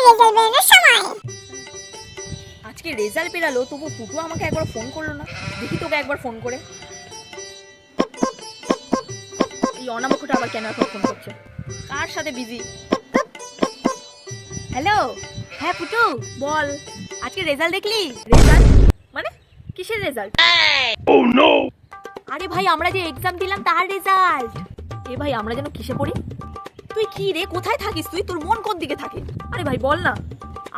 Result বেরোনোর সময়। আজকে রেজাল্ট বেরালো, তবু পুটু আমাকে একবার ফোন করলো না। দেখি তোকে একবার ফোন করে। এই অনামুখটা আবার কেন এখন ফোন করছে? কার সাথে বিজি? হ্যালো, হ্যাঁ পুটু বল। আজকে রেজাল্ট দেখলি? রেজাল্ট মানে কিসের রেজাল্ট? আরে ভাই আমরা যে এক্সাম দিলাম তার রেজাল্ট। এ ভাই আমরা যেন কিসে পড়ি? তুই কি রে, কোথায় থাকিস তুই? তোর মন কোন দিকে থাকে? আরে ভাই বল না।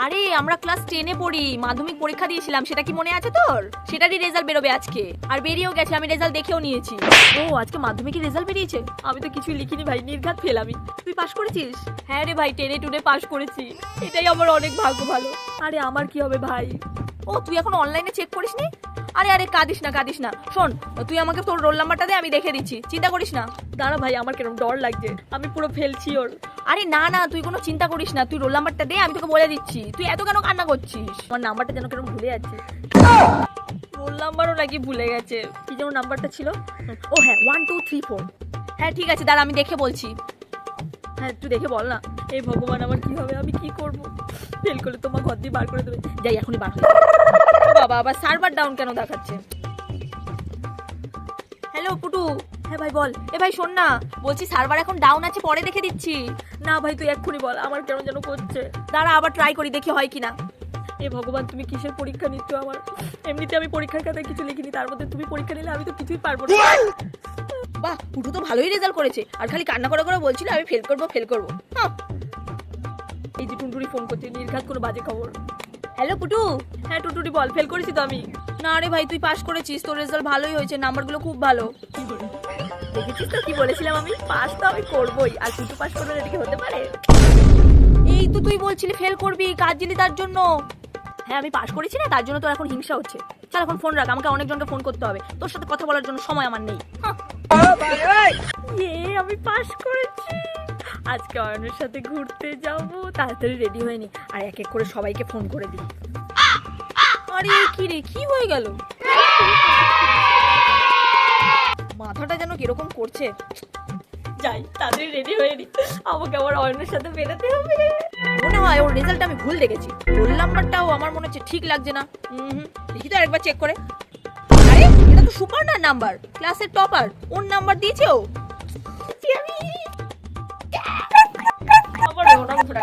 আরে আমরা ক্লাস 10-এ পড়ি, মাধ্যমিক পরীক্ষা দিয়েছিলাম, সেটা কি মনে আছে তোর? সেটারই রেজাল্ট বেরোবে আজকে, আর বেরিয়েও গেছে, আমি রেজাল্ট দেখেও নিয়েছি। ও আজকে মাধ্যমিকের রেজাল্ট বেরিয়েছে? আমি তো কিছুই লিখিনি ভাই, নির্ঘাত ফেল আমি। তুই পাস করেছিস? হ্যাঁ রে ভাই, 10-এ 2-এ পাস করেছি, এটাই আমার অনেক ভাগ্য ভালো। আরে আমার কি হবে ভাই? ও তুই এখন অনলাইনে চেক করিসনি? আরে আরে কাঁদিস না, শোন তুই আমাকে তোর রোল নাম্বারটা দে, আমি দেখে দিচ্ছি, চিন্তা করিস না। দাঁড়া ভাই, আমার কেরম ডর লাগছে, আমি পুরো ফেলছি ওর। আরে না তুই কোনো চিন্তা করিস না, তুই রোল নাম্বারটা দে, আমি তোকে বলে দিচ্ছি। তুই এত কেন কান্না করছিস? আমার নাম্বারটা যেন কেরম ভুলে যাচ্ছে। রোল নাম্বারও নাকি ভুলে গেছে, কি যেন নাম্বারটা ছিল? ও হ্যাঁ 1 2 3 4। হ্যাঁ ঠিক আছে, দাঁড়া আমি দেখে বলছি। হ্যাঁ তুই দেখে বল না। এই ভগবান আমার কি হবে, আমি কি করব? ফেল করলে তোমার ঘর দিয়ে বার করে দেবে। যাই এখনই বার হয়ে বাবা, আবার সার্ভার ডাউন কেন দেখাচ্ছে? হ্যালো পুটু। হ্যাঁ ভাই বল। এ ভাই শোন না, বলছি সার্ভার এখন ডাউন আছে, পরে দেখে দিচ্ছি। না ভাই তুই এক্ষুনি বল, আমার কেমন যেন করছে। দাঁড়া আবার ট্রাই করি, দেখি হয় কিনা। এ ভগবান, তুমি কিসের পরীক্ষা নিচ্ছ আমার? এমনিতে আমি পরীক্ষার খাতায় কিছু লিখিনি, তার মধ্যে তুমি পরীক্ষা নিলে, আমি তো কিছুই পারবো না। বাহ, পুটু তো ভালোই রেজাল্ট করেছে, আর খালি কান্না করে বলছিল আমি ফেল করবো। এই যে টুনটুনি ফোন করছে, নির্ঘাত কোনো বাজে খবর। হ্যালো পুটু। হ্যাঁ টুটুনি বল, ফেল করেছি তো আমি। না রে ভাই, তুই পাস করেছিস, তোর রেজাল্ট ভালোই হয়েছে, নাম্বারগুলো খুব ভালো। দেখেছিস তো কি বলেছিলাম আমি? পাস তো আমি করবোই, আর পুটু পাস করবে না, এটা কি হতে পারে? এই তো তুই বলছিলি ফেল করবি, কাজ দিলি তার জন্য। হ্যাঁ আমি পাস করেছি না, তার জন্য তোর এখন হিংসা হচ্ছে। চল এখন ফোন রাখ, আমাকে অনেকজনকে ফোন করতে হবে, তোর সাথে কথা বলার জন্য সময় আমার নেই। আমি পাস করেছি, আজকে অয়নের সাথে ঘুরতে যাবো, তাড়াতাড়ি রেডি হয়ে নি, আর এক এক করে সবাইকে ফোন করে দিই। আরে কি রে, কি হয়ে গেল? মাথাটা যেন কিরকম করছে। যাই তাড়াতাড়ি রেডি হয়ে নি, আমাকে আবার অয়নের সাথে বেরোতে হবে। মনে হয় ওর রেজাল্ট আমি ভুল দেখেছি, রোল নাম্বারটাও আমার মনে হচ্ছে ঠিক লাগছে না। দেখি তো আরেকবার চেক করে। আরে এটা তো সুপর্ণার নাম্বার, ক্লাসের টপার, ওর নাম্বার দিয়েছে ও।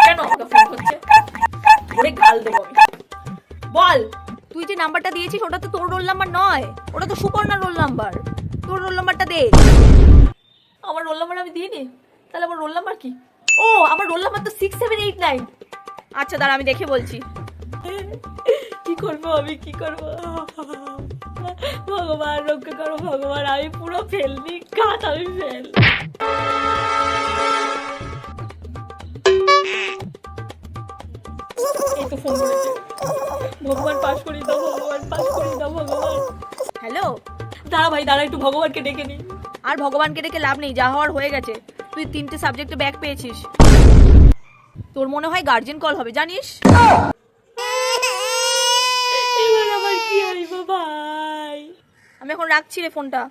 কেন আমাকে ফোন করছে? ওরে গাল দেবো আমি। বল, তুই যে নাম্বারটা দিয়েছিস ওটা তো তোর রোল নাম্বার নয়, ওটা তো সুপর্ণার রোল নাম্বার। তোর রোল নাম্বারটা দে। আমার রোল নাম্বার আমি দিইনি, তাহলে আমার রোল নাম্বার কি? ও আমার রোল নাম্বার তো 6789। আচ্ছা দাঁড়া আমি দেখে বলছি। কি করবো আমি, কি করবো? ভগবান রক্ষা করো ভগবান, আমি পুরো ফেলনি, কাজ আমি ফেল। এই তো ফোন করেছে, ভগবান পাস করিয়ে দাও, ভগবান পাস করিয়ে দাও ভগবান। হ্যালো, দাঁড়া ভাই দাঁড়া, একটু ভগবানকে ডেকে নি। আর ভগবানকে ডেকে লাভ নেই, যা হওয়ার হয়ে গেছে। তুই 3টে সাবজেক্টে ব্যাক পেয়েছিস, তোর মনে হয় গার্জেন কল হবে জানিস। এবার আবার কি হইব ভাই? আমি এখন রাখছি রে ফোনটা।